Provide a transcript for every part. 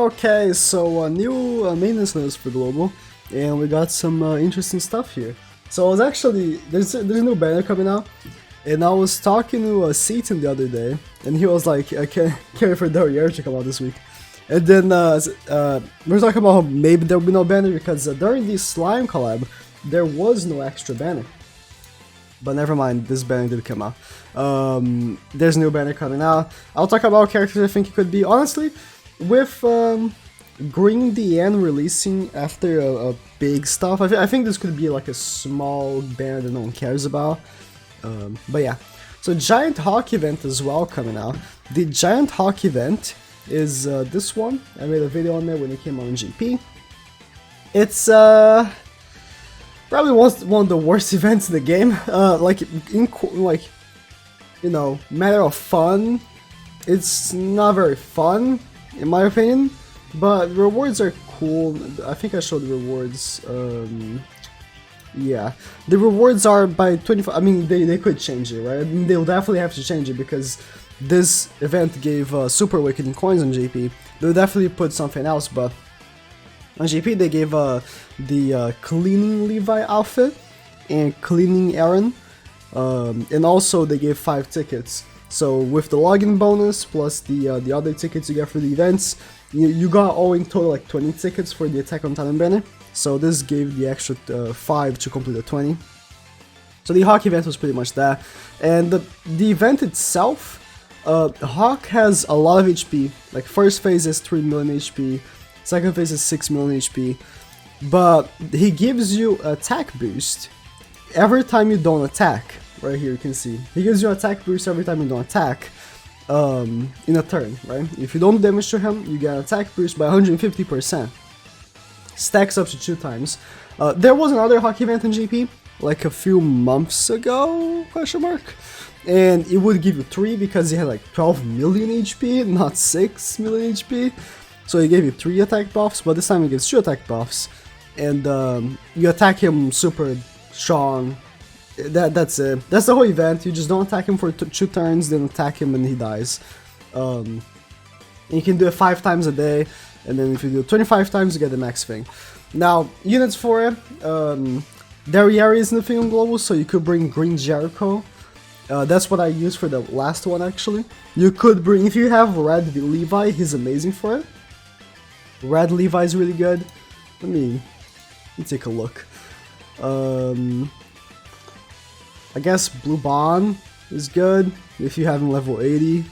Okay, so new maintenance notes for Global, and we got some interesting stuff here. So I was actually there's a new banner coming out, and I was talking to Seaton the other day, and he was like, "I can't wait for Derriere to come out this week." And then we were talking about how maybe there will be no banner because during the Slime collab, there was no extra banner. But never mind, this banner did come out. There's a new banner coming out. I'll talk about characters I think it could be. Honestly, with Green DN releasing after a big stuff, I think this could be like a small banner that no one cares about. But yeah, so Giant Hawk event as well coming out. The Giant Hawk event is this one. I made a video on there when it came out on GP. It's probably one of the worst events in the game. Matter of fun, it's not very fun in my opinion. But rewards are cool. I think I showed the rewards. Yeah, the rewards are by 25. I mean, they could change it, right? I mean, they'll definitely have to change it because this event gave Super Wicked coins on GP. They'll definitely put something else, but on GP they gave the Cleaning Levi outfit and Cleaning Aaron, and also they gave 5 tickets. So with the login bonus plus the other tickets you get for the events, you got all in total like 20 tickets for the Attack on Titan banner. So this gave the extra 5 to complete the 20. So the Hawk event was pretty much that, and the event itself. Hawk has a lot of HP, like first phase is 3 million HP, second phase is 6 million HP, but he gives you attack boost every time you don't attack. Right here you can see, he gives you attack boost every time you don't attack in a turn, right? If you don't damage to him, you get an attack boost by 150%. Stacks up to 2 times. There was another Hawk event in GP, like a few months ago, question mark? And it would give you 3 because he had like 12 million HP, not 6 million HP. So he gave you 3 attack buffs, but this time he gives 2 attack buffs. And you attack him super strong. That's it. That's the whole event. You just don't attack him for 2 turns, then attack him and he dies. And you can do it 5 times a day, and then if you do it 25 times, you get the max thing. Now, units for it. Derriere is in the thing on Global, so you could bring Green Jericho. That's what I used for the last one actually. You could bring, if you have Red Levi, he's amazing for it. Red Levi is really good. Let me take a look. I guess Blue Bond is good if you have him level 80.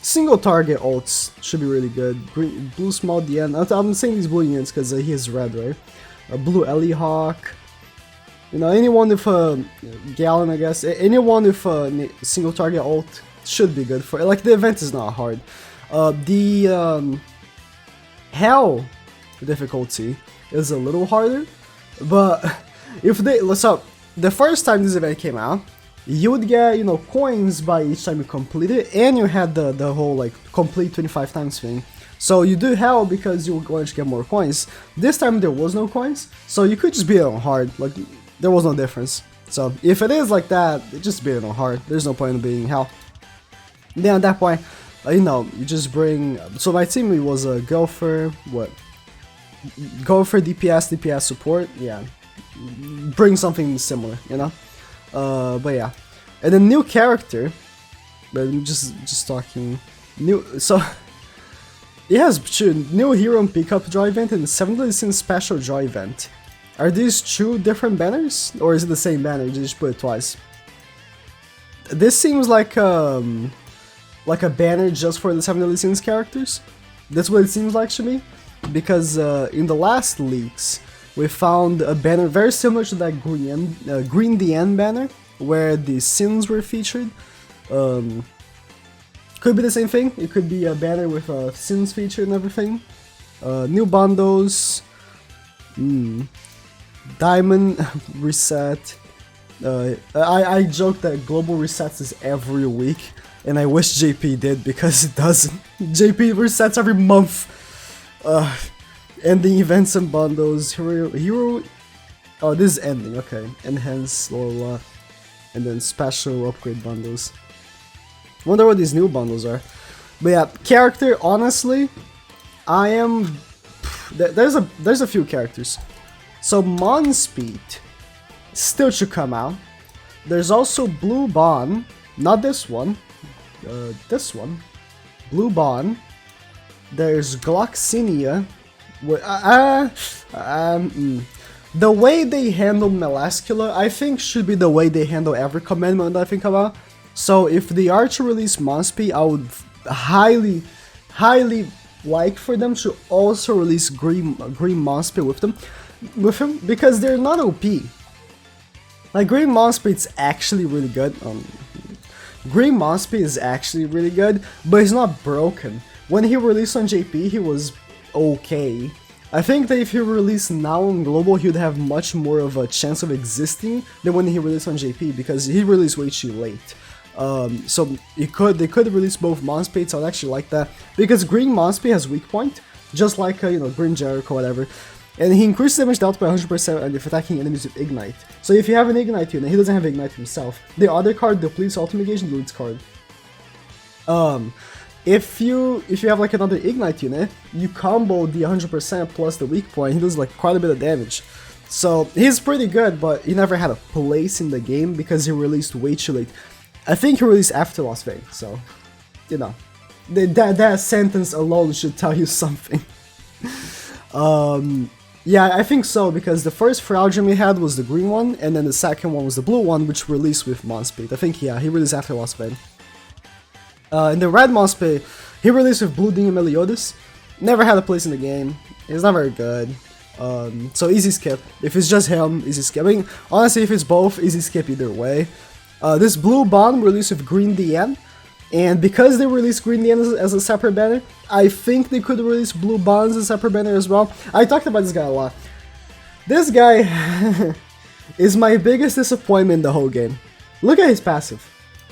Single target ults should be really good. Blue Small DN. I'm saying these blue units because he is red, right? Blue Ellie Hawk. You know, anyone with a Gallon, I guess, anyone with a single target ult should be good for it. Like, the event is not hard. The Hell difficulty is a little harder, but if they, so the first time this event came out, you would get, you know, coins by each time you complete it, and you had the whole like complete 25 times thing. So you do Hell because you were going to get more coins. This time there was no coins, so you could just beat it on hard. Like, there was no difference. So if it is like that, just beat it on hard. There's no point in beating Hell. Then at that point, you know, you just bring. So my team it was a Gopher, Gopher DPS support. Yeah, bring something similar, you know. But yeah, and a new character. But I'm just talking new. So it has new hero and pickup joy event and 7th Sin special joy event. Are these 2 different banners, or is it the same banner? You just put it twice. This seems like a banner just for the 7 Sins characters. That's what it seems like to me, because in the last leaks we found a banner very similar to that Green DN banner where the Sins were featured. Could be the same thing. It could be a banner with a Sins feature and everything. New bundles. Diamond reset. I joke that global resets is every week, and I wish JP did because it doesn't. JP resets every month. Ending events and bundles. Hero. Oh, this is ending. Okay. Enhance, blah, blah, blah. And then special upgrade bundles. Wonder what these new bundles are. But yeah, character, honestly, I am... There's a few characters. So Monspeed still should come out. There's also Blue Bon, not this one, this one, Blue Bon. There's Gloxinia. The way they handle Melascula, I think, should be the way they handle every commandment that I think about. So if they are to release Monspeed, I would highly like for them to also release Green Monspeed with him, because they're not OP. Like, Green Monspeed's actually really good. Green Monspeed is actually really good, but he's not broken. When he released on JP, he was okay. I think that if he released now on Global, he would have much more of a chance of existing than when he released on JP, because he released way too late. So they could release both Monspeeds. I would actually like that, because Green Monspeed has weak point, just like Green Jericho, whatever. And he increases damage dealt by 100% if attacking enemies with Ignite. So if you have an Ignite unit, he doesn't have Ignite himself, the other card depletes ultimate gauge and deletes card. If you have like another Ignite unit, you combo the 100% plus the weak point, he does like quite a bit of damage. So he's pretty good, but he never had a place in the game because he released way too late. I think he released after Las Vegas, so, that sentence alone should tell you something. Yeah, I think so, because the first Fraudium we had was the green one, and then the second one was the blue one, which released with Monspeed. I think, yeah, he released after Las Vegas. In the red Monspeed, he released with Blue Ding and Meliodas. Never had a place in the game. He's not very good. So easy skip. If it's just him, easy skip. I mean, honestly, if it's both, easy skip either way. This Blue Bond released with Green DN. And because they released Green DN as a separate banner, I think they could release Blue Bonds as a separate banner as well. I talked about this guy a lot. This guy is my biggest disappointment in the whole game. Look at his passive.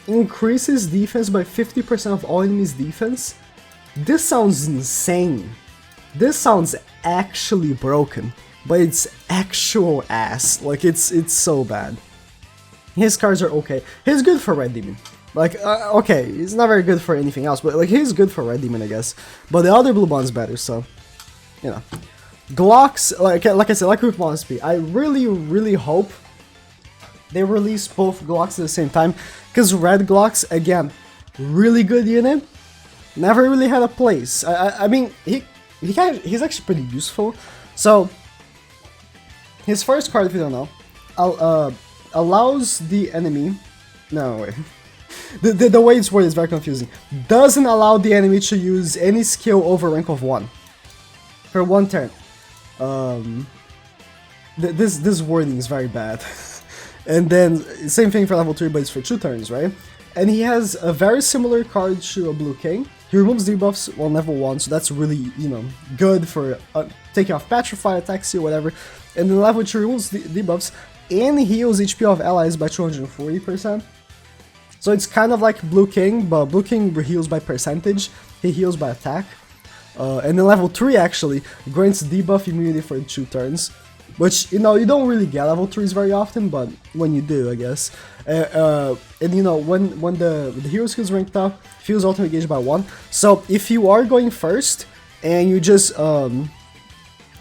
Increases defense by 50% of all enemies' defense. This sounds insane. This sounds actually broken, but it's actual ass. Like, it's so bad. His cards are okay. He's good for Red Demon. Like, okay, he's not very good for anything else, but like, he's good for Red Demon, I guess. But the other Blue Bond's better, so, Glocks, like I said, like with Monspeed, I really hope they release both Glocks at the same time, because Red Glocks, again, really good unit, never really had a place. I mean, he's actually pretty useful. So, his first card, if you don't know, allows the enemy, no, wait. The way it's worded is very confusing. Doesn't allow the enemy to use any skill over rank of 1 for 1 turn. This wording is very bad. And then same thing for level 3, but it's for 2 turns, right? And he has a very similar card to a Blue King. He removes debuffs on level 1, so that's really, good for taking off Petrify, attacks you, whatever. And then level 2 removes debuffs and heals HP of allies by 240%. So it's kind of like Blue King, but Blue King heals by percentage, he heals by attack. And then level 3 actually grants debuff immunity for 2 turns, which, you don't really get level 3s very often, but when you do, I guess. And when the hero skill's ranked up, heals ultimate gauge by 1. So if you are going first, and you just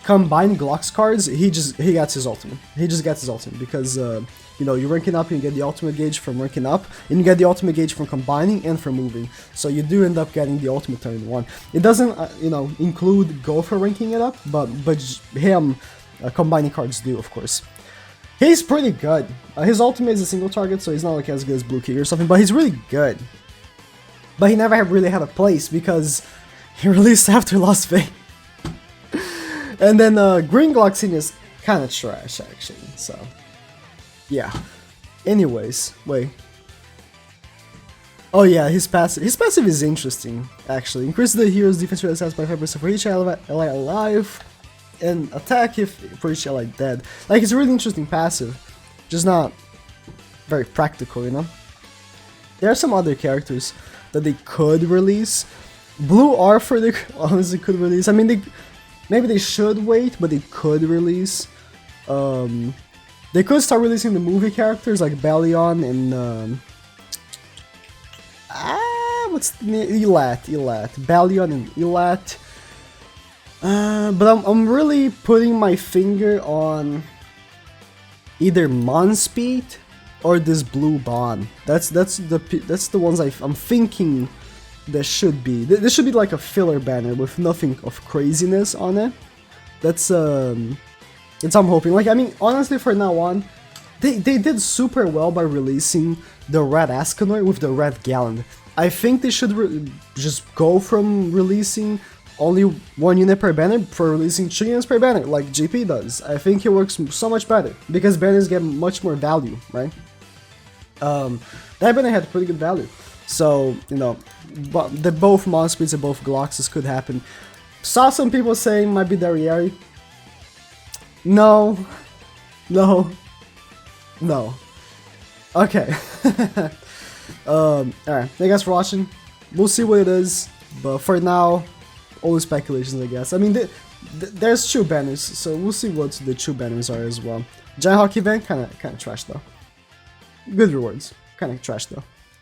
combine Glock's cards, he gets his ultimate. He just gets his ultimate, because you're ranking up and you get the ultimate gauge from ranking up, and you get the ultimate gauge from combining and from moving. So you do end up getting the ultimate turn 1. It doesn't, include go for ranking it up, but him combining cards do, of course. He's pretty good. His ultimate is a single target, so he's not like as good as Blue King or something, but he's really good. But he never really had a place because he released after Las Vegas. And then Green Gloxinia is kind of trash, actually, so yeah. Anyways, wait. Oh yeah, his passive is interesting, actually. Increases the hero's defense rate stats by 5% for each ally alive, and attack for each ally dead. Like, it's a really interesting passive, just not very practical, There are some other characters that they could release. Blue Arthur, they honestly could release. I mean, maybe they should wait, but they could release. They could start releasing the movie characters like Bellion and what's the name? Elat, Balion and Elat. But I'm really putting my finger on either Monspeed or this blue Bond. That's the ones I'm thinking there should be. There should be like a filler banner with nothing of craziness on it. That's I'm hoping. Like, I mean, honestly, for now on, they did super well by releasing the red Escanor with the red Gallant. I think they should just go from releasing only 1 unit per banner for releasing 2 units per banner, like GP does. I think it works so much better, because banners get much more value, right? That banner had pretty good value. So, you know, the both Monspeeds and both Gloxes could happen. Saw some people saying might be Darriere. No. No. No. Okay. Alright, thank you guys for watching. We'll see what it is, but for now, only speculations, I guess. I mean, there's 2 banners, so we'll see what the 2 banners are as well. Giant Hockey event, kinda trash though. Good rewards, kinda trash though.